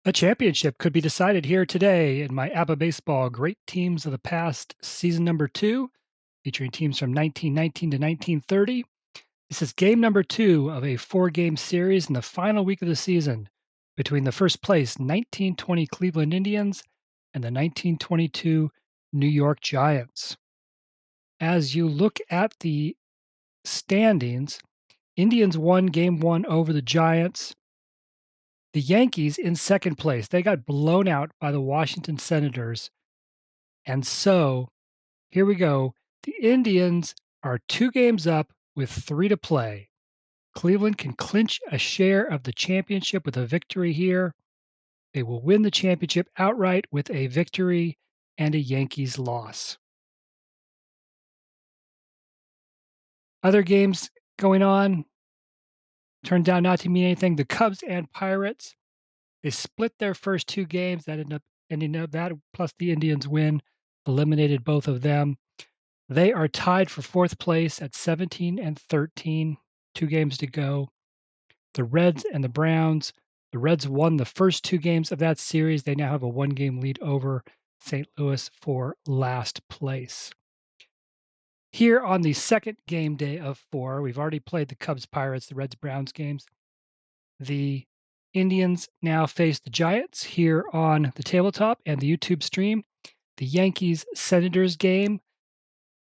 A championship could be decided here today in my APBA Baseball Great Teams of the Past season number 2, featuring teams from 1919 to 1930. This is game number 2 of a 4-game series in the final week of the season between the first place 1920 Cleveland Indians and the 1922 New York Giants. As you look at the standings, Indians won game 1 over the Giants. The Yankees in second place, they got blown out by the Washington Senators. And so, here we go. The Indians are 2 games up with 3 to play. Cleveland can clinch a share of the championship with a victory here. They will win the championship outright with a victory and a Yankees loss. Other games going on turned out not to mean anything. The Cubs and Pirates, they split their first 2 games. That ending up that plus the Indians win eliminated both of them. They are tied for 4th place at 17 and 13, 2 games to go. The Reds and the Browns, the Reds won the first 2 games of that series. They now have a 1-game lead over St. Louis for last place. Here on the second game day of 4, we've already played the Cubs, Pirates, the Reds, Browns games. The Indians now face the Giants here on the tabletop and the YouTube stream. The Yankees-Senators game,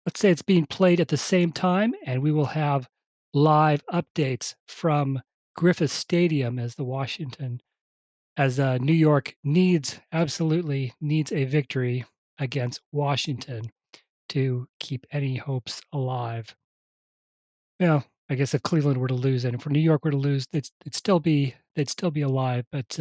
let's say it's being played at the same time, and we will have live updates from Griffith Stadium as New York absolutely needs a victory against Washington to keep any hopes alive. Well, I guess if Cleveland were to lose and if New York were to lose, they'd still be alive, but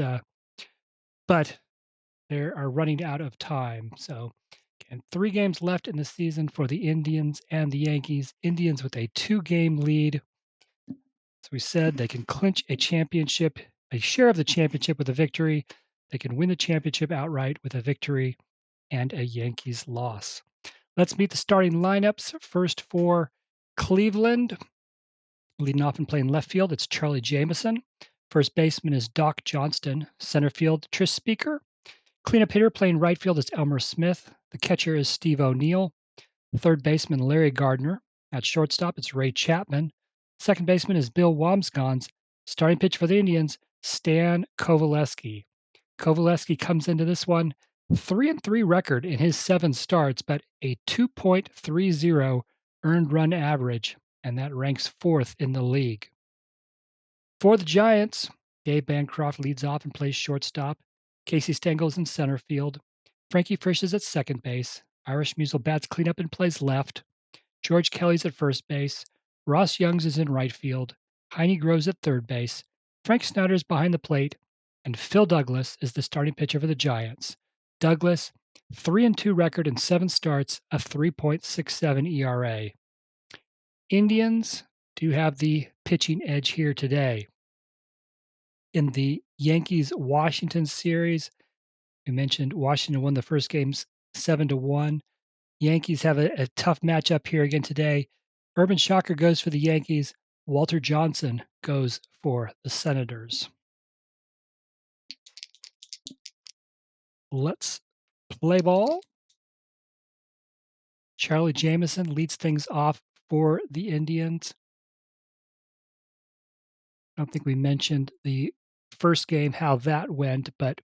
they are running out of time. So, again, 3 games left in the season for the Indians and the Yankees. Indians with a 2-game lead. As we said, they can clinch a share of the championship with a victory. They can win the championship outright with a victory and a Yankees loss. Let's meet the starting lineups. First for Cleveland, leading off and playing left field, it's Charlie Jameson. First baseman is Doc Johnston. Center field, Tris Speaker. Cleanup hitter playing right field is Elmer Smith. The catcher is Steve O'Neill. Third baseman, Larry Gardner. At shortstop, it's Ray Chapman. Second baseman is Bill Wambsgans. Starting pitch for the Indians, Stan Coveleski. Coveleski comes into this one 3-3 record in his 7 starts, but a 2.30 earned run average, and that ranks 4th in the league. For the Giants, Dave Bancroft leads off and plays shortstop. Casey Stengel is in center field. Frankie Frisch is at second base. Irish Musial bats cleanup and plays left. George Kelly's at first base. Ross Youngs is in right field. Heine Groves at third base. Frank Snyder's behind the plate. And Phil Douglas is the starting pitcher for the Giants. Douglas, 3-2 record in 7 starts, a 3.67 ERA. Indians do have the pitching edge here today. In the Yankees-Washington series, we mentioned Washington won the first games 7-1. Yankees have a tough matchup here again today. Urban Shocker goes for the Yankees. Walter Johnson goes for the Senators. Let's play ball. Charlie Jameson leads things off for the Indians. I don't think we mentioned the first game, how that went, but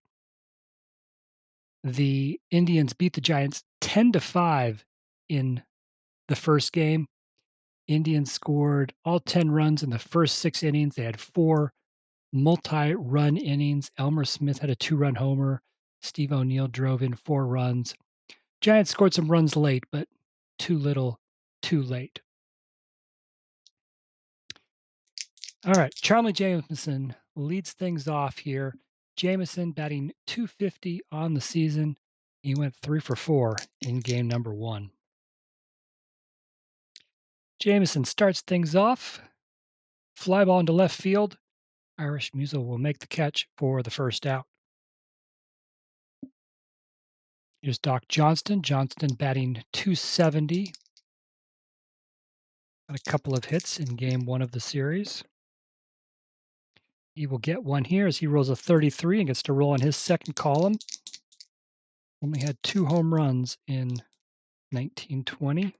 the Indians beat the Giants 10-5 in the first game. Indians scored all 10 runs in the first 6 innings. They had 4 multi-run innings. Elmer Smith had a 2-run homer. Steve O'Neill drove in 4 runs. Giants scored some runs late, but too little, too late. All right, Charlie Jameson leads things off here. Jameson batting .250 on the season. He went 3 for 4 in game number 1. Jameson starts things off. Fly ball into left field. Irish Musial will make the catch for the first out. Here's Doc Johnston. Johnston batting .270. Got a couple of hits in game 1 of the series. He will get one here as he rolls a 33 and gets to roll in his second column. Only had 2 home runs in 1920.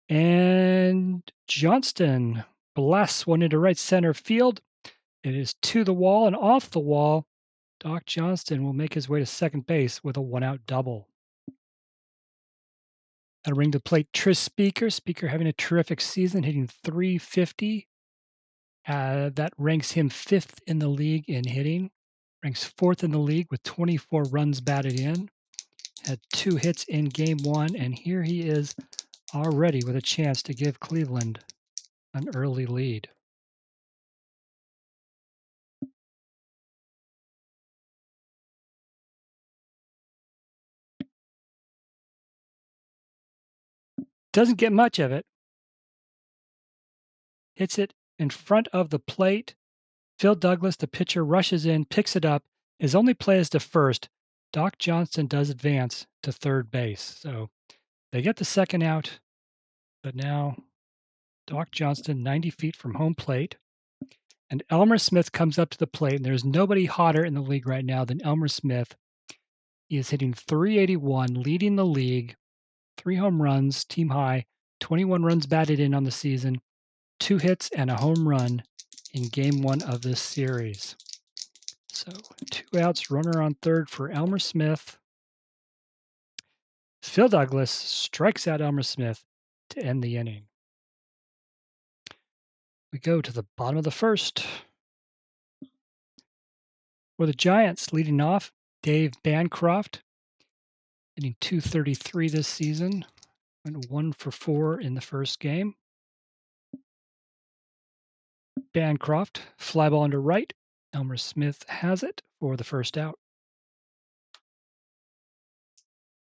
And Johnston blasts one into right center field. It is to the wall and off the wall. Doc Johnston will make his way to second base with a 1-out double. That'll bring to plate Tris Speaker. Speaker having a terrific season, hitting .350. That ranks him 5th in the league in hitting. Ranks 4th in the league with 24 runs batted in. Had 2 hits in game 1, and here he is already with a chance to give Cleveland an early lead. Doesn't get much of it. Hits it in front of the plate. Phil Douglas, the pitcher, rushes in, picks it up. His only play is to first. Doc Johnston does advance to third base. So they get the second out, but now Doc Johnston 90 feet from home plate. And Elmer Smith comes up to the plate, and there's nobody hotter in the league right now than Elmer Smith. He is hitting .381, leading the league, 3 home runs, team high, 21 runs batted in on the season, 2 hits and a home run in game 1 of this series. So 2 outs, runner on third for Elmer Smith. Phil Douglas strikes out Elmer Smith to end the inning. We go to the bottom of the first. For the Giants, leading off, Dave Bancroft, hitting .233 this season, went 1 for 4 in the first game. Bancroft, fly ball into right. Elmer Smith has it for the first out.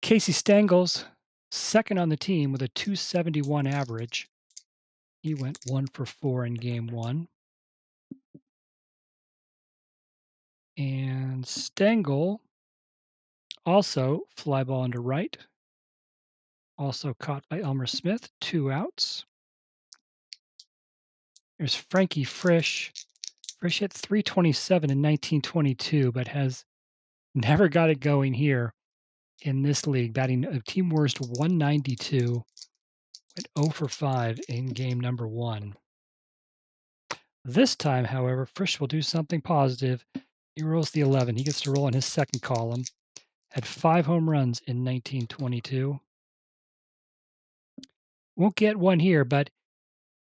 Casey Stengels, second on the team with a .271 average. He went 1 for 4 in game 1. And Stengel also fly ball into right. Also caught by Elmer Smith, 2 outs. There's Frankie Frisch. Frisch hit .327 in 1922, but has never got it going here in this league, batting a team worst 192, went 0 for 5 in game number 1. This time, however, Frisch will do something positive. He rolls the 11. He gets to roll in his second column. Had 5 home runs in 1922. Won't get one here, but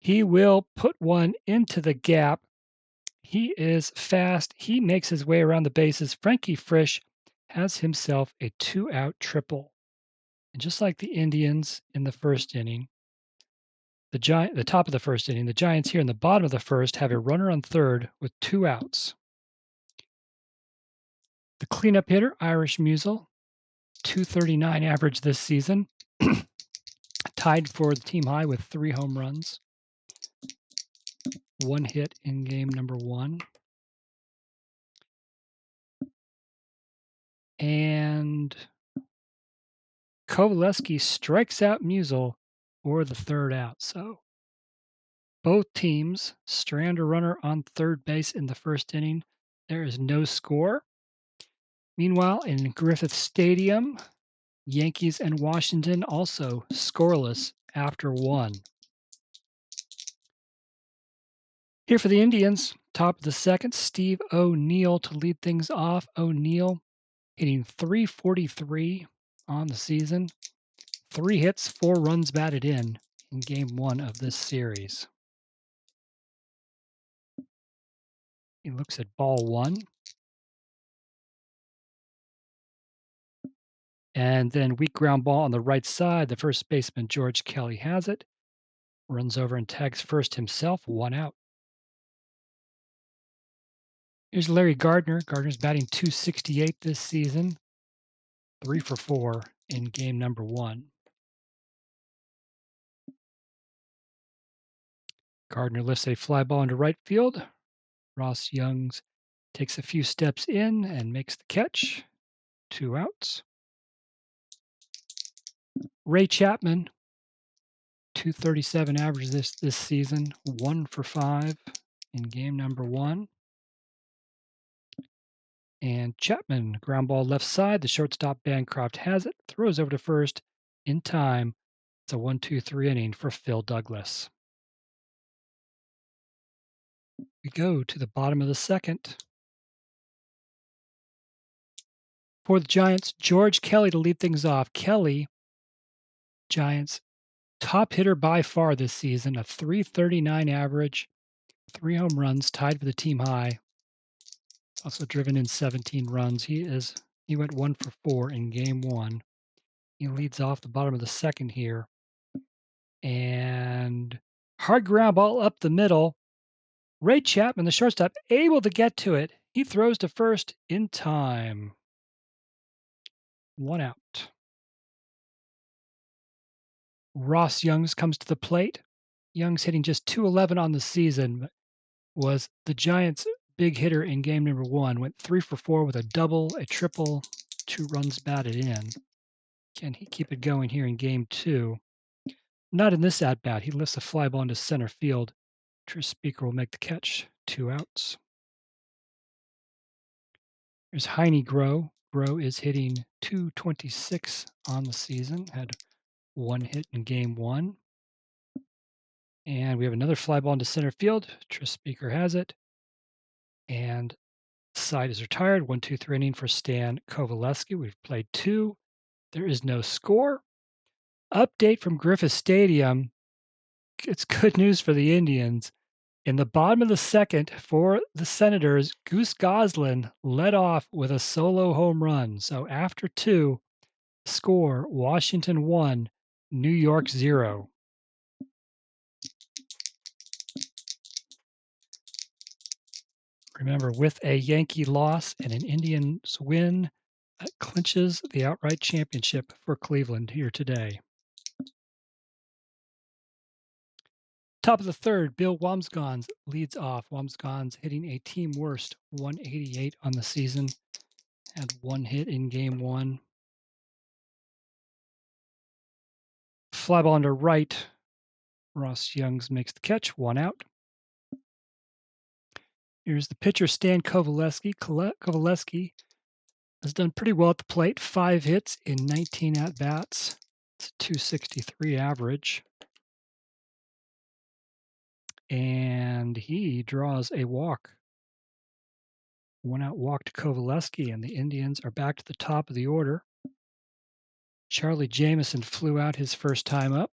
he will put one into the gap. He is fast. He makes his way around the bases. Frankie Frisch has himself a 2-out triple. And just like the Indians in the first inning, the top of the first inning, the Giants here in the bottom of the first have a runner on third with 2 outs. The cleanup hitter, Irish Musial, .239 average this season, tied for the team high with 3 home runs, 1 hit in game number 1. And Coveleski strikes out Musial for the third out. So both teams strand a runner on third base in the first inning. There is no score. Meanwhile, in Griffith Stadium, Yankees and Washington also scoreless after 1. Here for the Indians, top of the second, Steve O'Neill to lead things off. O'Neill hitting .343 on the season. 3 hits, 4 runs batted in game 1 of this series. He looks at ball 1. And then weak ground ball on the right side. The first baseman, George Kelly, has it. Runs over and tags first himself, 1 out. Here's Larry Gardner. Gardner's batting .268 this season. 3 for 4 in game number 1. Gardner lifts a fly ball into right field. Ross Youngs takes a few steps in and makes the catch. 2 outs. Ray Chapman .237 average this season, 1 for 5 in game number 1. And Chapman, ground ball left side. The shortstop Bancroft has it, throws over to first in time. It's a 1-2-3 inning for Phil Douglas. We go to the bottom of the second. For the Giants, George Kelly to lead things off. Kelly, Giants top hitter by far this season, a .339 average, 3 home runs, tied for the team high. Also driven in 17 runs. He went 1 for 4 in game 1. He leads off the bottom of the second here. And hard ground ball up the middle. Ray Chapman, the shortstop, able to get to it. He throws to first in time. 1 out. Ross Youngs comes to the plate. Youngs hitting just .211 on the season, but was the Giants' big hitter in game number 1. Went 3 for 4 with a double, a triple, 2 runs batted in. Can he keep it going here in game 2? Not in this at-bat. He lifts a fly ball into center field. Tris Speaker will make the catch. 2 outs. There's Heine Groh. Groh is hitting .226 on the season. Had 1 hit in game 1. And we have another fly ball into center field. Tris Speaker has it. And side is retired. 1-2-3 inning for Stan Coveleski. We've played 2. There is no score. Update from Griffith Stadium. It's good news for the Indians. In the bottom of the second for the Senators, Goose Goslin led off with a solo home run. So after 2, score Washington 1, New York 0. Remember, with a Yankee loss and an Indians win, that clinches the outright championship for Cleveland here today. Top of the third, Bill Wamsgans leads off. Wamsgans hitting a team worst 188 on the season. Had 1 hit in game 1. Fly ball into right. Ross Youngs makes the catch, 1 out. Here's the pitcher, Stan Coveleski. Coveleski has done pretty well at the plate. 5 hits in 19 at-bats. It's a .263 average. And he draws a walk. 1 out walk to Coveleski, and the Indians are back to the top of the order. Charlie Jamison flew out his first time up.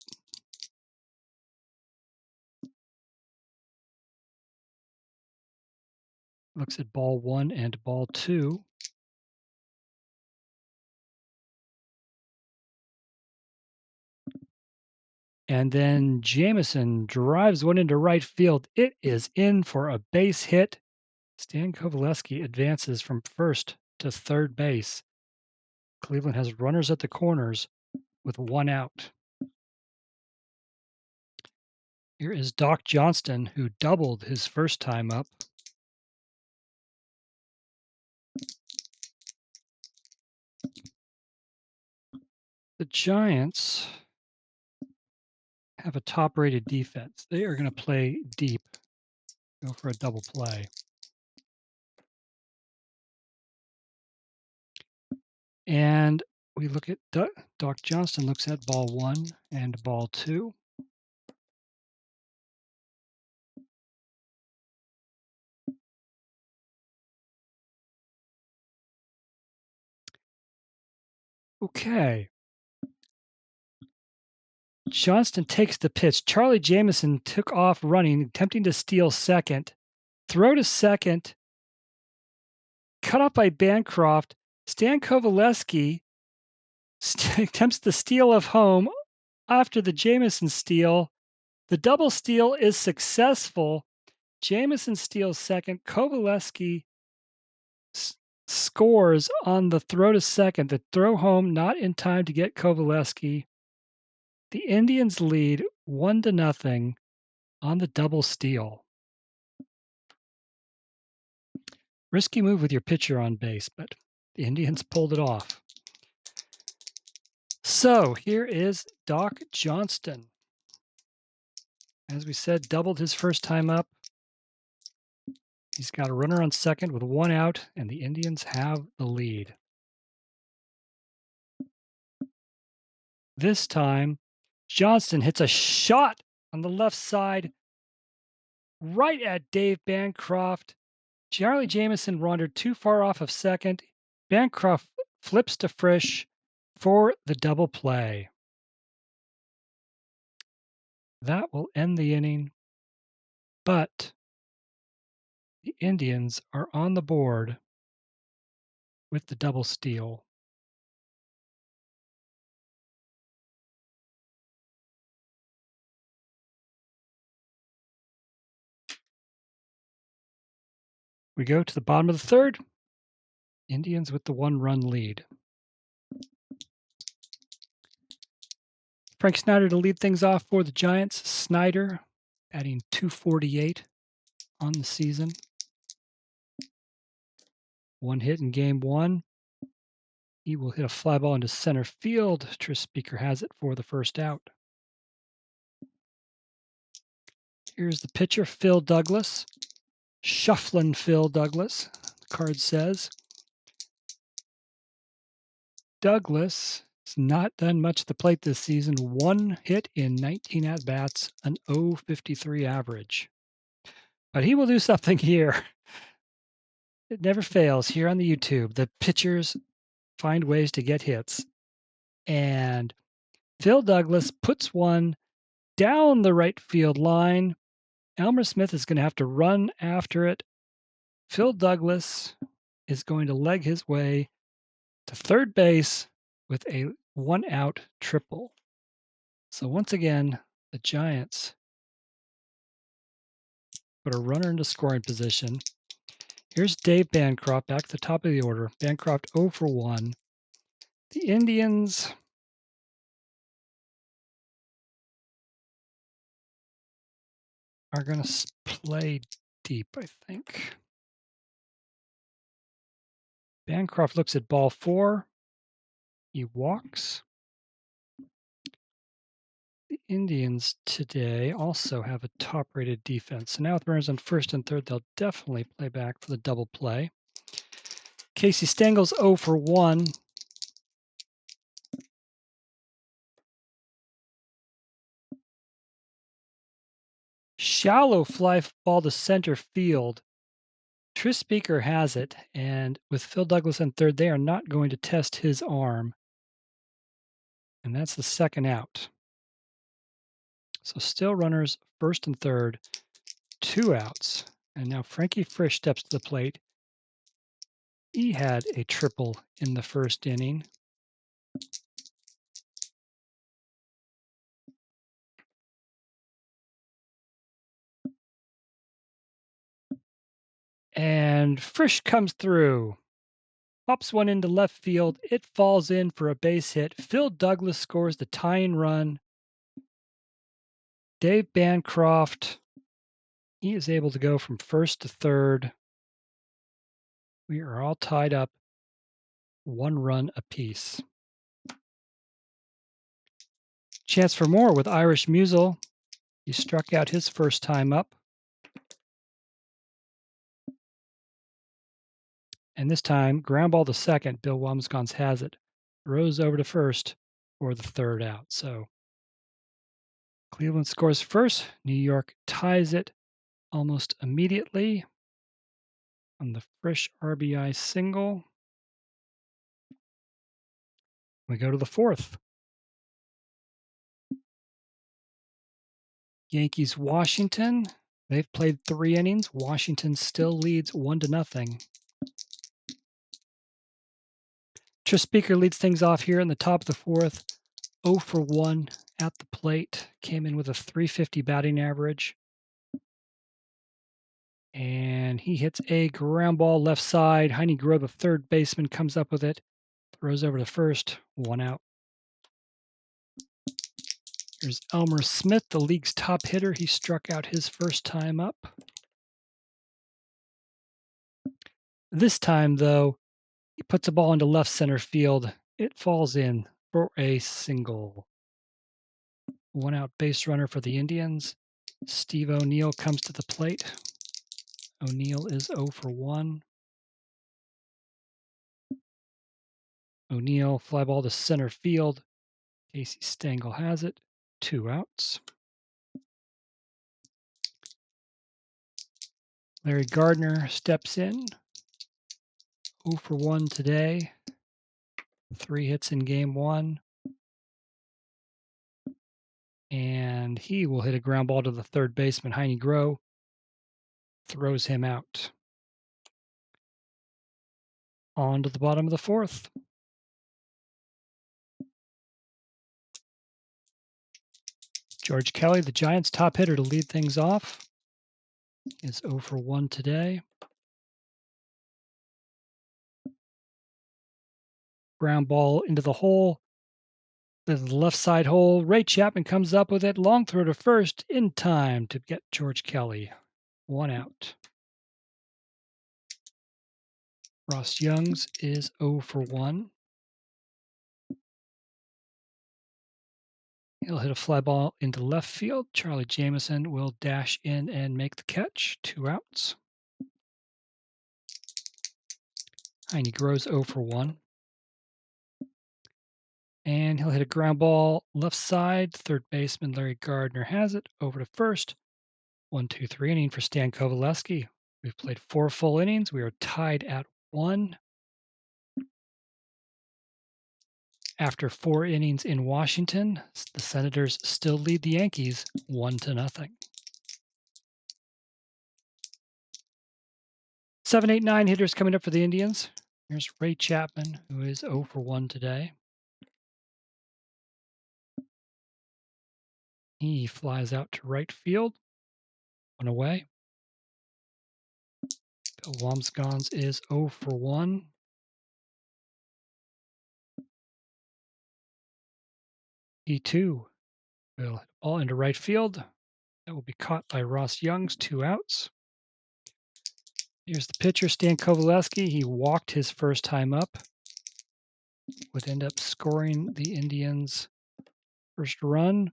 Looks at ball 1 and ball 2. And then Jamison drives one into right field. It is in for a base hit. Stan Coveleski advances from first to third base. Cleveland has runners at the corners with 1 out. Here is Doc Johnston, who doubled his first time up. The Giants have a top-rated defense. They are going to play deep, go for a double play. And we look at Doc Johnston looks at ball 1 and ball 2. Okay. Johnston takes the pitch. Charlie Jamison took off running, attempting to steal second. Throw to second. Cut off by Bancroft. Stan Coveleski attempts the steal of home after the Jamison steal. The double steal is successful. Jamison steals second. Coveleski scores on the throw to second. The throw home not in time to get Coveleski. The Indians lead 1-0 on the double steal. Risky move with your pitcher on base, but the Indians pulled it off. So here is Doc Johnston. As we said, doubled his first time up. He's got a runner on second with one out, and the Indians have the lead. This time, Johnston hits a shot on the left side right at Dave Bancroft. Charlie Jameson wandered too far off of second. Bancroft flips to Frisch for the double play. That will end the inning, but the Indians are on the board with the double steal. We go to the bottom of the third. Indians with the one-run lead. Frank Snyder to lead things off for the Giants. Snyder adding 248 on the season. One hit in game one. He will hit a fly ball into center field. Tris Speaker has it for the first out. Here's the pitcher, Phil Douglas. Shufflin' Phil Douglas, the card says. Douglas has not done much at the plate this season. One hit in 19 at-bats, an .053 average. But he will do something here. It never fails here on the YouTube. The pitchers find ways to get hits. And Phil Douglas puts one down the right field line. Elmer Smith is going to have to run after it. Phil Douglas is going to leg his way to third base with a one-out triple. So once again, the Giants put a runner into scoring position. Here's Dave Bancroft back at the top of the order. Bancroft 0 for 1. The Indians are going to play deep, I think. Bancroft looks at ball 4. He walks. The Indians today also have a top-rated defense. So now with runners on first and third, they'll definitely play back for the double play. Casey Stengel's 0 for 1. Shallow fly ball to center field. Tris Speaker has it, and with Phil Douglas on third, they are not going to test his arm. And that's the second out. So still runners first and third, 2 outs. And now Frankie Frisch steps to the plate. He had a triple in the first inning. And Frisch comes through. Pops one into left field. It falls in for a base hit. Phil Douglas scores the tying run. Dave Bancroft, he is able to go from first to third. We are all tied up, 1 run apiece. Chance for more with Irish Musial. He struck out his first time up. And this time, ground ball to second. Bill Wamsgans has it. Throws over to first for the third out. So Cleveland scores first. New York ties it almost immediately on the Frisch RBI single. We go to the fourth. Yankees-Washington. They've played 3 innings. Washington still leads 1-0. Tris Speaker leads things off here in the top of the fourth. 0 for 1 at the plate. Came in with a .350 batting average. And he hits a ground ball left side. Heine Groh, the third baseman, comes up with it. Throws over to first. 1 out. Here's Elmer Smith, the league's top hitter. He struck out his first time up. This time, though, he puts a ball into left center field. It falls in for a single. 1 out base runner for the Indians. Steve O'Neill comes to the plate. O'Neill is 0 for 1. O'Neill, fly ball to center field. Casey Stengel has it. 2 outs. Larry Gardner steps in. 0 for 1 today. 3 hits in game 1. And he will hit a ground ball to the third baseman, Heine Groh. Throws him out. On to the bottom of the 4th. George Kelly, the Giants' top hitter to lead things off, is 0 for 1 today. Ground ball into the hole. The left side hole. Ray Chapman comes up with it. Long throw to first in time to get George Kelly. 1 out. Ross Youngs is 0 for 1. He'll hit a fly ball into left field. Charlie Jameson will dash in and make the catch. 2 outs. Heine Groh's 0 for 1. And he'll hit a ground ball left side. Third baseman Larry Gardner has it. Over to first. 1-2-3 inning for Stan Coveleski. We've played 4 full innings. We are tied at 1. After 4 innings in Washington, the Senators still lead the Yankees 1-0. 7, 8, 9 hitters coming up for the Indians. Here's Ray Chapman, who is 0 for 1 today. He flies out to right field. 1 away. Bill Wamsgons is 0 for 1. He too will hit a ball into right field. That will be caught by Ross Youngs. 2 outs. Here's the pitcher, Stan Coveleski. He walked his first time up. Would end up scoring the Indians' first run.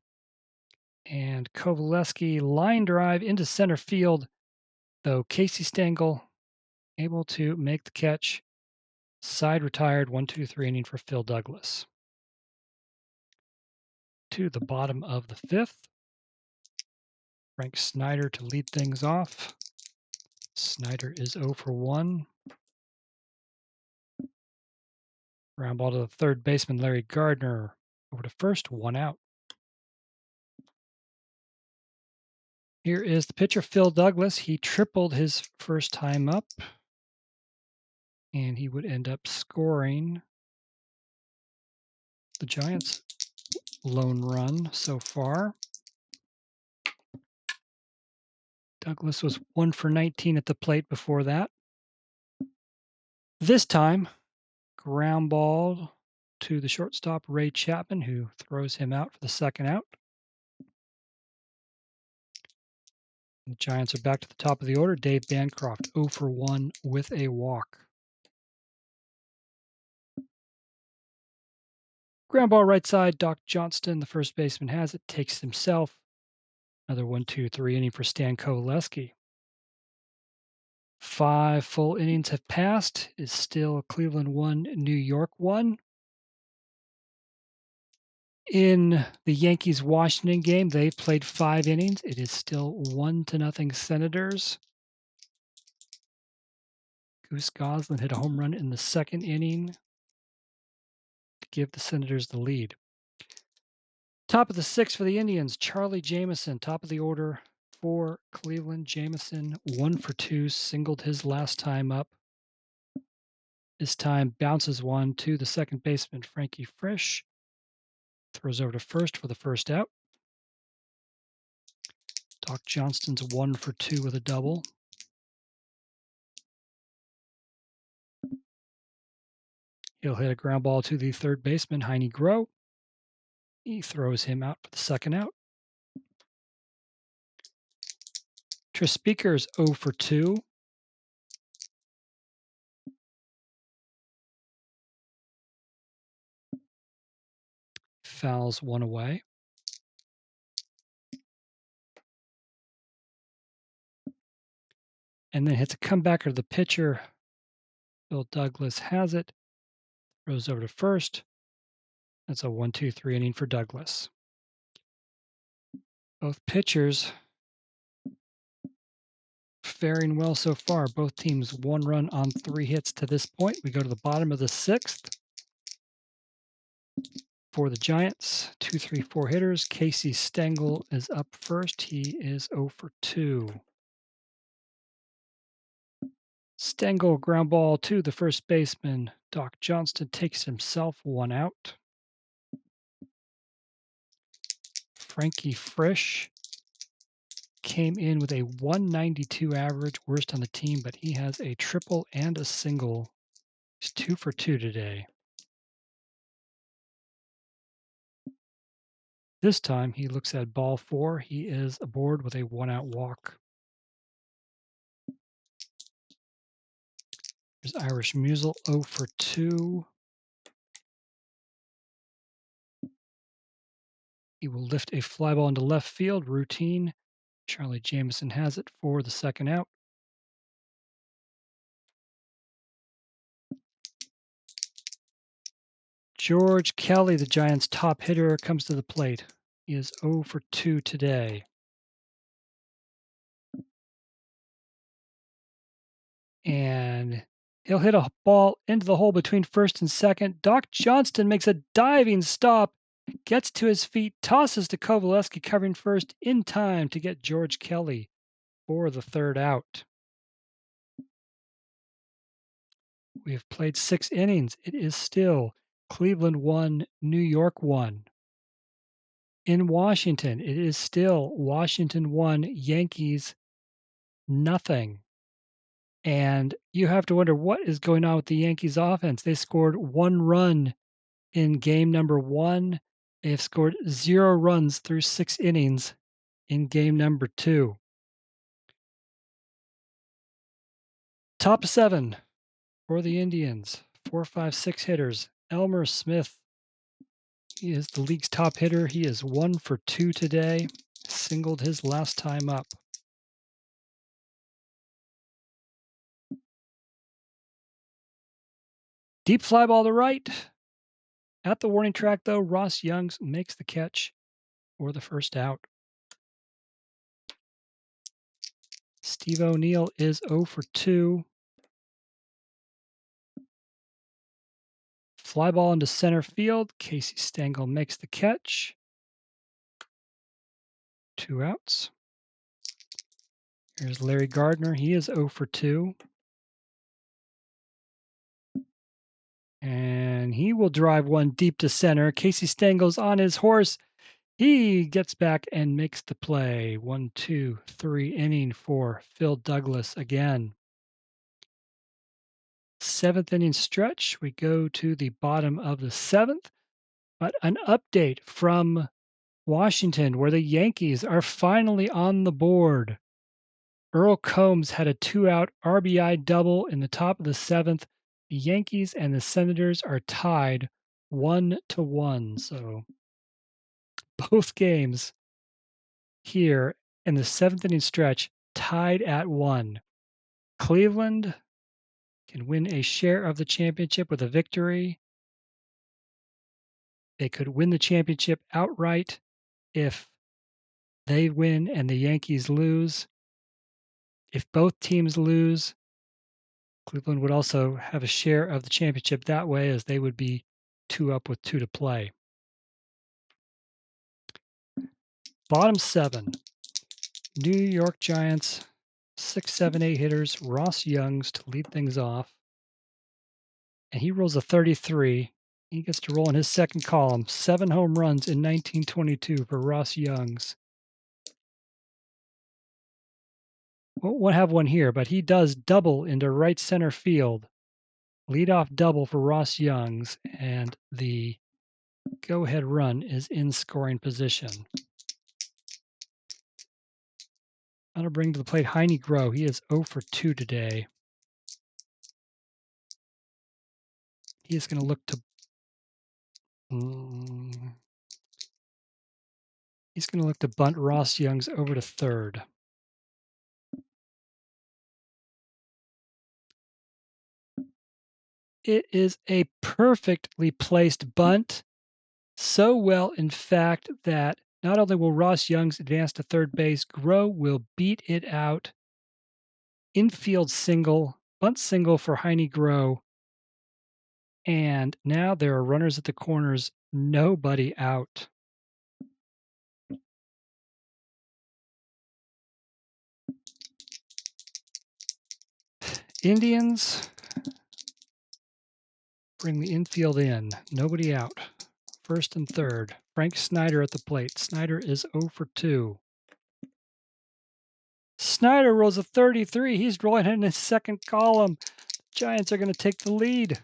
And Coveleski line drive into center field, though Casey Stengel able to make the catch. Side retired, 1-2-3 inning for Phil Douglas. To the bottom of the 5th. Frank Snyder to lead things off. Snyder is 0 for 1. Ground ball to the third baseman, Larry Gardner. Over to first, 1 out. Here is the pitcher, Phil Douglas. He tripled his first time up, and he would end up scoring the Giants' lone run so far. Douglas was 1 for 19 at the plate before that. This time, ground ball to the shortstop, Ray Chapman, who throws him out for the second out. The Giants are back to the top of the order. Dave Bancroft, 0 for 1 with a walk. Ground ball right side, Doc Johnston, the first baseman, has it, takes it himself. Another 1-2-3 inning for Stan Coveleski. 5 full innings have passed. It's still Cleveland 1, New York 1. In the Yankees-Washington game, they played 5 innings. It is still 1-0 Senators. Goose Goslin hit a home run in the second inning to give the Senators the lead. Top of the 6th for the Indians, Charlie Jameson, top of the order for Cleveland. Jameson, 1 for 2, singled his last time up. This time bounces one to the second baseman, Frankie Frisch. Throws over to first for the first out. Doc Johnston's 1 for 2 with a double. He'll hit a ground ball to the third baseman, Heine Groh. He throws him out for the second out. Tris Speaker's 0 for 2. Fouls one away. and then hits a comebacker to the pitcher. Bill Douglas has it, throws over to first. That's a 1-2-3 inning for Douglas. Both pitchers faring well so far. Both teams 1 run on 3 hits to this point. We go to the bottom of the 6th. For the Giants, 2, 3, 4 hitters. Casey Stengel is up first. He is 0 for 2. Stengel ground ball to the first baseman. Doc Johnston takes himself 1 out. Frankie Frisch came in with a 192 average, worst on the team, but he has a triple and a single. He's 2 for 2 today. This time he looks at ball 4. He is aboard with a 1-out walk. There's Irish Musial 0 for 2. He will lift a fly ball into left field, routine. Charlie Jameson has it for the 2nd out. George Kelly, the Giants' top hitter, comes to the plate. He is 0 for 2 today. And he'll hit a ball into the hole between first and second. Doc Johnston makes a diving stop, gets to his feet, tosses to Coveleski covering first in time to get George Kelly for the 3rd out. We have played 6 innings. It is still Cleveland 1, New York 1. In Washington, it is still Washington 1, Yankees nothing. And you have to wonder what is going on with the Yankees offense. They scored 1 run in game number 1. They have scored 0 runs through 6 innings in game number 2. Top 7 for the Indians. 4, 5, 6 hitters. Elmer Smith, he is the league's top hitter. He is 1 for 2 today. Singled his last time up. Deep fly ball to right. At the warning track, though, Ross Youngs makes the catch for the 1st out. Steve O'Neill is 0 for 2. Fly ball into center field. Casey Stengel makes the catch. 2 outs. Here's Larry Gardner. He is 0 for 2. And he will drive one deep to center. Casey Stengel's on his horse. He gets back and makes the play. 1, 2, 3 inning for Phil Douglas again. 7th inning stretch. We go to the bottom of the 7th. But an update from Washington, where the Yankees are finally on the board. Earl Combs had a 2-out RBI double in the top of the 7th. The Yankees and the Senators are tied 1-1. So both games here in the 7th inning stretch tied at 1. Cleveland can win a share of the championship with a victory. They could win the championship outright if they win and the Yankees lose. If both teams lose, Cleveland would also have a share of the championship that way, as they would be 2 up with 2 to play. Bottom 7, New York Giants, 6, 7, 8 hitters. Ross Youngs to lead things off. And he rolls a 33. He gets to roll in his 2nd column. 7 home runs in 1922 for Ross Youngs. Won't have one here, but he does double into right center field. Leadoff double for Ross Youngs, and the go-ahead run is in scoring position. That'll bring to the plate Heine Groh. He is 0 for 2 today. He is going to look to bunt Ross Youngs over to third. It is a perfectly placed bunt. So well, in fact, that not only will Ross Young's advance to third base, Groh will beat it out. Infield single, bunt single for Heine Groh. And now there are runners at the corners, nobody out. Indians bring the infield in, nobody out. First and third. Frank Snyder at the plate. Snyder is 0 for 2. Snyder rolls a 33. He's rolling in his second column. Giants are going to take the lead.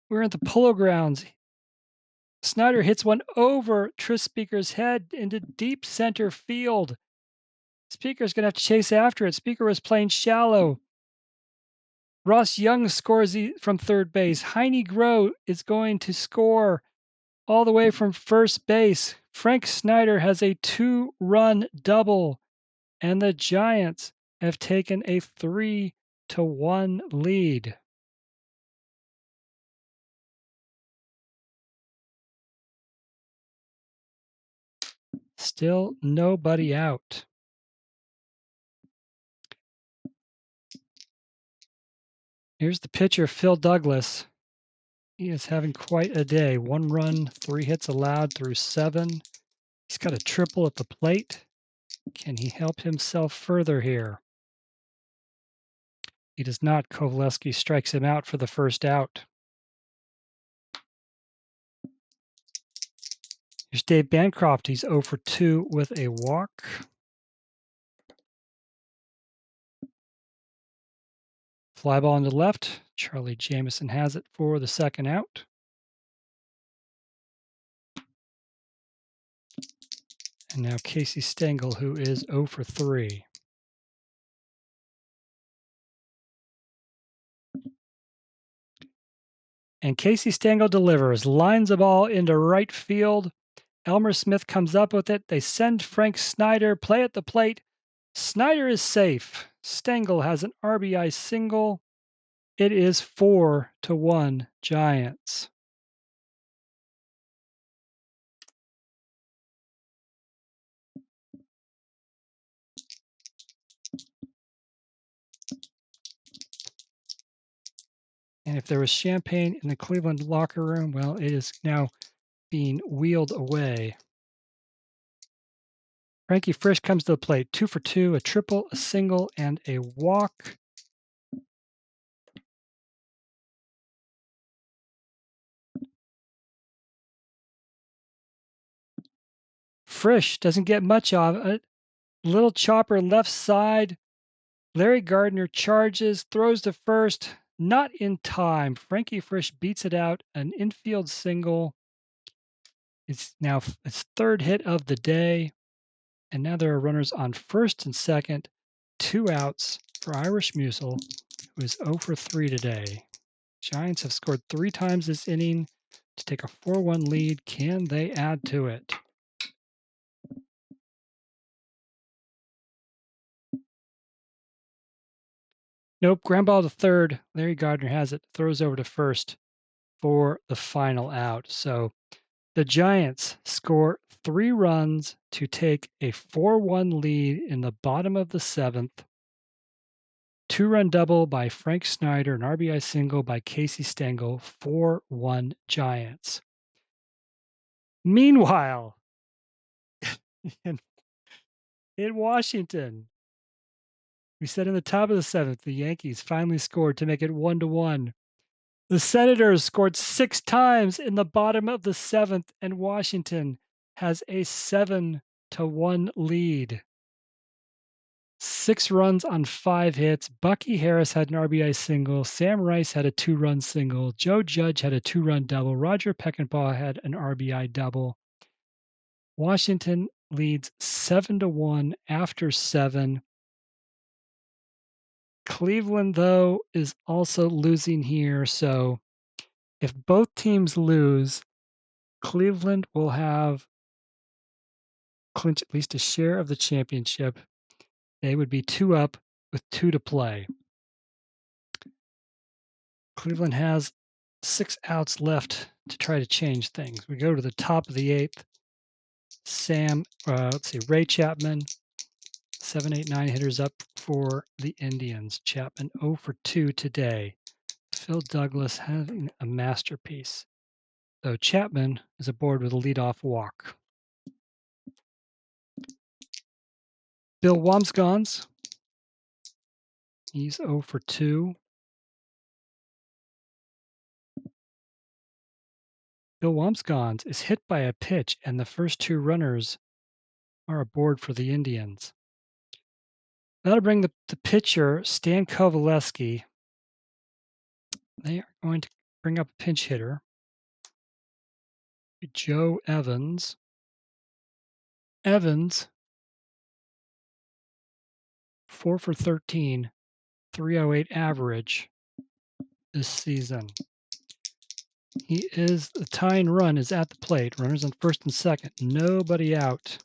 We're at the Polo Grounds. Snyder hits one over Tris Speaker's head into deep center field. Speaker's going to have to chase after it. Speaker was playing shallow. Ross Young scores from third base. Heine Groh is going to score all the way from first base. Frank Snyder has a 2-run double, and the Giants have taken a 3-1 lead. Still nobody out. Here's the pitcher, Phil Douglas. He is having quite a day. 1 run, 3 hits allowed through 7. He's got a triple at the plate. Can he help himself further here? He does not. Coveleski strikes him out for the first out. Here's Dave Bancroft. He's 0 for 2 with a walk. Fly ball on the left. Charlie Jamison has it for the second out. And now Casey Stengel, who is 0 for 3. And Casey Stengel delivers, lines the ball into right field. Elmer Smith comes up with it. They send Frank Snyder, play at the plate. Snyder is safe. Stengel has an RBI single. It is 4-1 Giants. And if there was champagne in the Cleveland locker room, well, it is now being wheeled away. Frankie Frisch comes to the plate, 2 for 2, a triple, a single, and a walk. Frisch doesn't get much of it. Little chopper left side. Larry Gardner charges, throws to first, not in time. Frankie Frisch beats it out, an infield single. It's now its third hit of the day. And now there are runners on first and second, 2 outs for Irish Musil, who is 0 for 3 today. Giants have scored 3 times this inning to take a 4-1 lead. Can they add to it? Nope, ground ball to third. Larry Gardner has it, throws over to first for the final out. So the Giants score 3 runs to take a 4-1 lead in the bottom of the 7th. 2-run double by Frank Snyder, an RBI single by Casey Stengel, 4-1 Giants. Meanwhile, in Washington, we said in the top of the 7th, the Yankees finally scored to make it 1-1. The Senators scored 6 times in the bottom of the 7th, and Washington has a 7-1 lead. 6 runs on 5 hits. Bucky Harris had an RBI single. Sam Rice had a 2-run single. Joe Judge had a 2-run double. Roger Peckinpah had an RBI double. Washington leads 7-1 after 7. Cleveland, though, is also losing here. So if both teams lose, Cleveland will have clinch at least a share of the championship. They would be 2 up with 2 to play. Cleveland has 6 outs left to try to change things. We go to the top of the 8th. Ray Chapman, 7, 8, 9 hitters up for the Indians. Chapman 0 for 2 today. Phil Douglas having a masterpiece. Though Chapman is aboard with a leadoff walk. Bill Wamsgons, he's 0 for 2. Bill Wamsgons is hit by a pitch, and the first 2 runners are aboard for the Indians. That'll bring the pitcher, Stan Coveleski. They are going to bring up a pinch hitter, Joe Evans. Evans, 4 for 13, 308 average this season. The tying run is at the plate. Runners on first and second. Nobody out.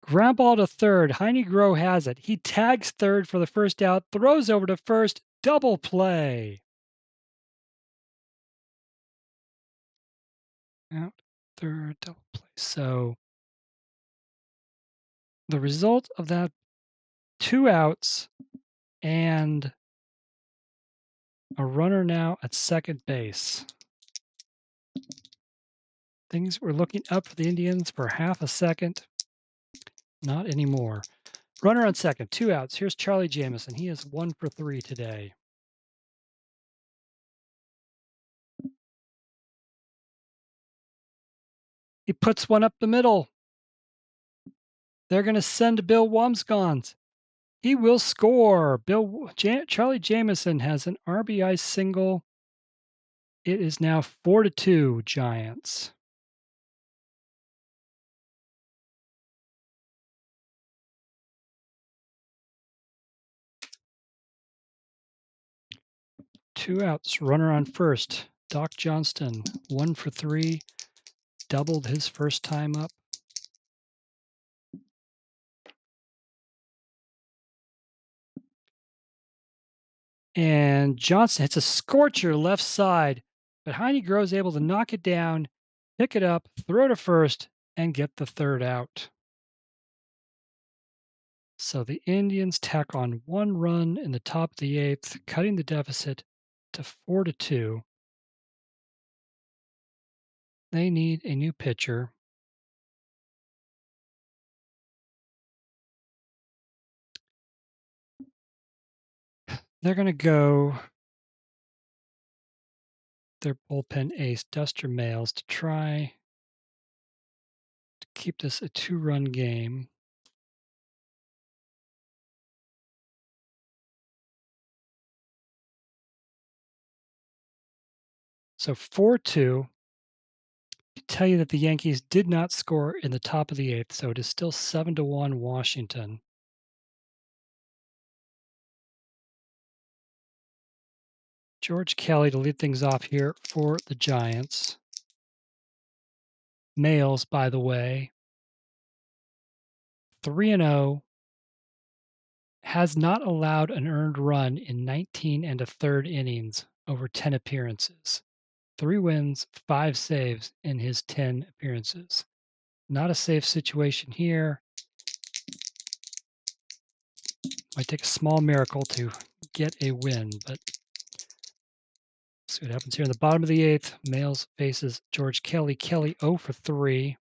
Ground ball to third. Heine Groh has it. He tags third for the first out, throws over to first. Double play. Out, third, double play. So the result of that, 2 outs and a runner now at second base. Things were looking up for the Indians for half a second. Not anymore. Runner on second, 2 outs. Here's Charlie Jamison. He is 1 for 3 today. He puts one up the middle. They're going to send Bill Wamsgons. He will score. Charlie Jamison has an RBI single. It is now 4-2 Giants. Two outs. Runner on first. Doc Johnston, 1 for 3. Doubled his first time up. And Johnson hits a scorcher left side, but Heine Groh is able to knock it down, pick it up, throw to first, and get the third out. So the Indians tack on 1 run in the top of the 8th, cutting the deficit to 4-2. They need a new pitcher. They're going to go their bullpen ace, Duster Males, to try to keep this a 2-run game. So 4-2. To tell you that the Yankees did not score in the top of the 8th, so it is still 7-1 Washington. George Kelly to lead things off here for the Giants. Males, by the way, 3-0, has not allowed an earned run in 19 and a third innings over 10 appearances. 3 wins, 5 saves in his 10 appearances. Not a safe situation here. Might take a small miracle to get a win, but see what happens here in the bottom of the 8th. Males faces George Kelly. Kelly 0 for 3.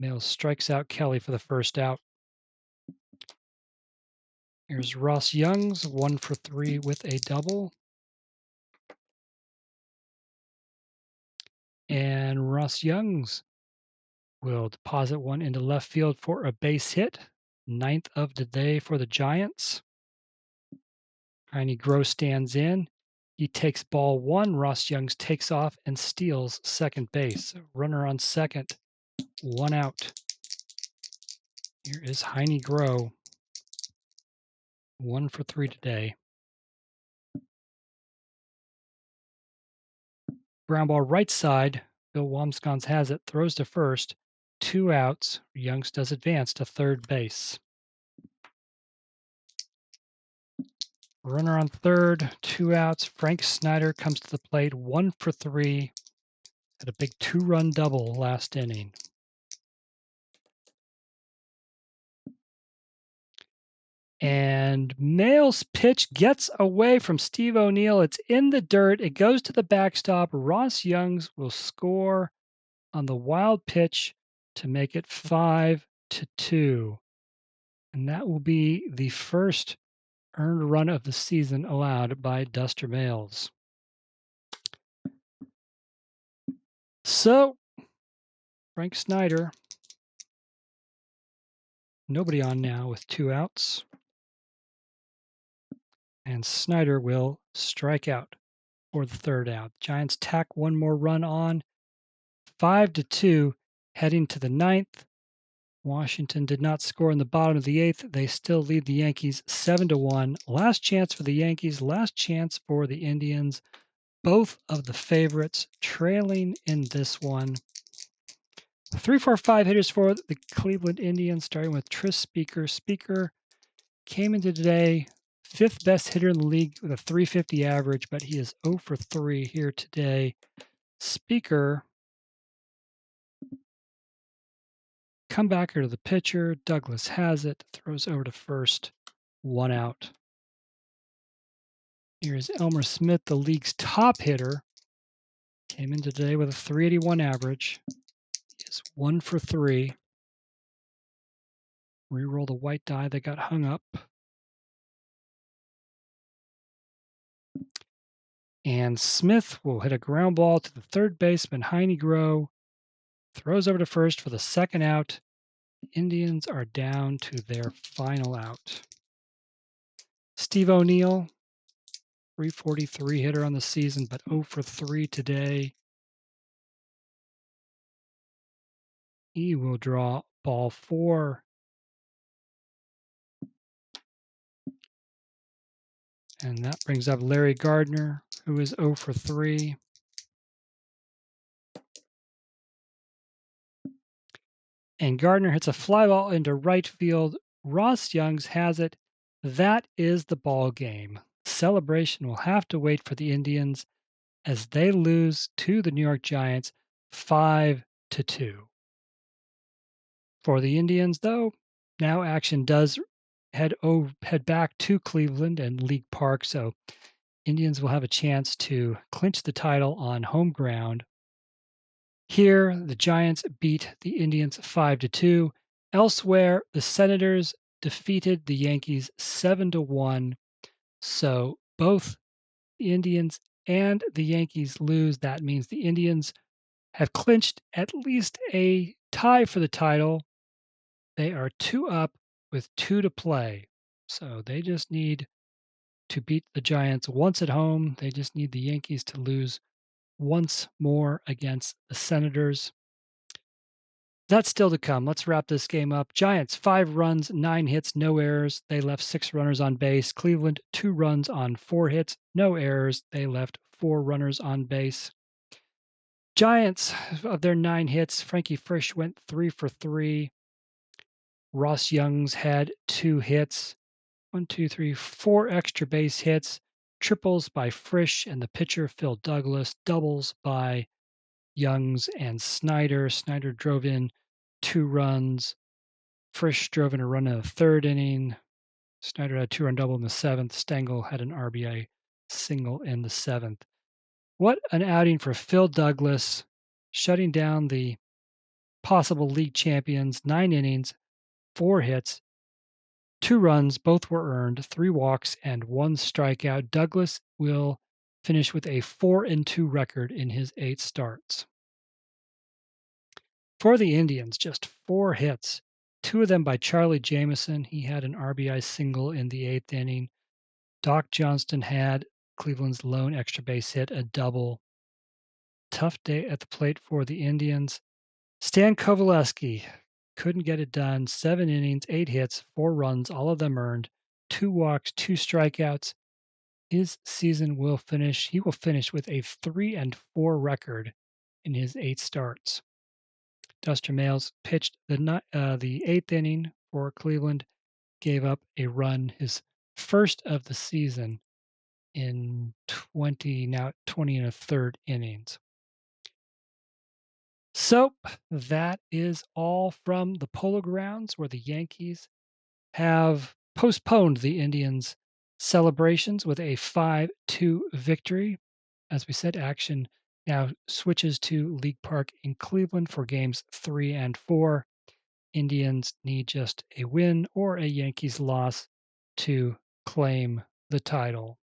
Males strikes out Kelly for the first out. Here's Ross Youngs, 1 for 3 with a double. And Ross Youngs will deposit one into left field for a base hit. 9th of the day for the Giants. Heine Groh stands in. He takes ball 1. Ross Youngs takes off and steals second base. Runner on second. 1 out. Here is Heine Groh. 1 for 3 today. Ground ball right side. Bill Wamsgans has it, throws to first. 2 outs. Youngs does advance to third base. Runner on third, 2 outs. Frank Snyder comes to the plate, 1 for 3. Had a big 2-run double last inning. And Mayle's pitch gets away from Steve O'Neill. It's in the dirt. It goes to the backstop. Ross Youngs will score on the wild pitch to make it 5-2. And that will be the first earned run of the season allowed by Duster Mayles. So, Frank Snyder, nobody on now with 2 outs. And Snyder will strike out for the third out. Giants tack one more run on. 5-2, heading to the ninth. Washington did not score in the bottom of the eighth. They still lead the Yankees 7-1. Last chance for the Yankees, last chance for the Indians. Both of the favorites trailing in this one. 3, 4, 5 hitters for the Cleveland Indians, starting with Tris Speaker. Speaker came into today 5th best hitter in the league with a 350 average, but he is 0 for 3 here today. Speaker, comebacker to the pitcher. Douglas has it, throws over to first, 1 out. Here's Elmer Smith, the league's top hitter. Came in today with a 381 average. He is 1 for 3. Reroll the white die that got hung up. And Smith will hit a ground ball to the third baseman, Heine Groh. Throws over to first for the second out. The Indians are down to their final out. Steve O'Neill, 343 hitter on the season, but 0 for 3 today. He will draw ball 4. And that brings up Larry Gardner, who is 0 for 3. And Gardner hits a fly ball into right field. Ross Youngs has it. That is the ball game. Celebration will have to wait for the Indians as they lose to the New York Giants 5-2. For the Indians, though, now action does head back to Cleveland and League Park, so Indians will have a chance to clinch the title on home ground. Here, the Giants beat the Indians 5-2. Elsewhere, the Senators defeated the Yankees 7-1. So both the Indians and the Yankees lose. That means the Indians have clinched at least a tie for the title. They are 2 up with 2 to play. So they just need to beat the Giants once at home. They just need the Yankees to lose once more against the Senators. That's still to come. Let's wrap this game up. Giants, 5 runs, 9 hits, no errors. They left 6 runners on base. Cleveland, 2 runs on 4 hits, no errors. They left 4 runners on base. Giants, of their 9 hits, Frankie Frisch went 3 for 3. Ross Youngs had 2 hits. 1, 2, 3, 4 extra base hits. Triples by Frisch and the pitcher, Phil Douglas. Doubles by Youngs and Snyder. Snyder drove in 2 runs. Frisch drove in a run in the third inning. Snyder had a 2-run double in the 7th. Stengel had an RBI single in the 7th. What an outing for Phil Douglas, shutting down the possible league champions. 9 innings, 4 hits, 2 runs, both were earned, 3 walks, and 1 strikeout. Douglas will finish with a 4-2 record in his 8 starts. For the Indians, just 4 hits, 2 of them by Charlie Jameson. He had an RBI single in the 8th inning. Doc Johnston had Cleveland's lone extra base hit, a double. Tough day at the plate for the Indians. Stan Coveleski couldn't get it done. 7 innings, 8 hits, 4 runs, all of them earned. 2 walks, 2 strikeouts. His season will finish he will finish with a 3-4 record in his 8 starts. Duster Mayles pitched the 8th inning for Cleveland, gave up a run, his first of the season in 20 and a third innings. So, that is all from the Polo Grounds where the Yankees have postponed the Indians' celebrations with a 5-2 victory. As we said, action now switches to League Park in Cleveland for games 3 and 4. Indians need just a win or a Yankees loss to claim the title.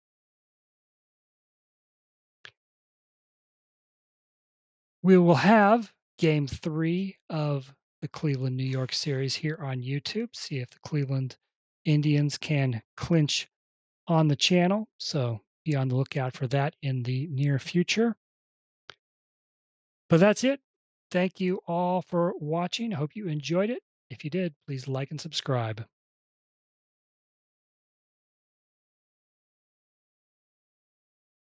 We will have game 3 of the Cleveland New York series here on YouTube. See if the Cleveland Indians can clinch on the channel. So be on the lookout for that in the near future. But that's it. Thank you all for watching. I hope you enjoyed it. If you did, please like and subscribe.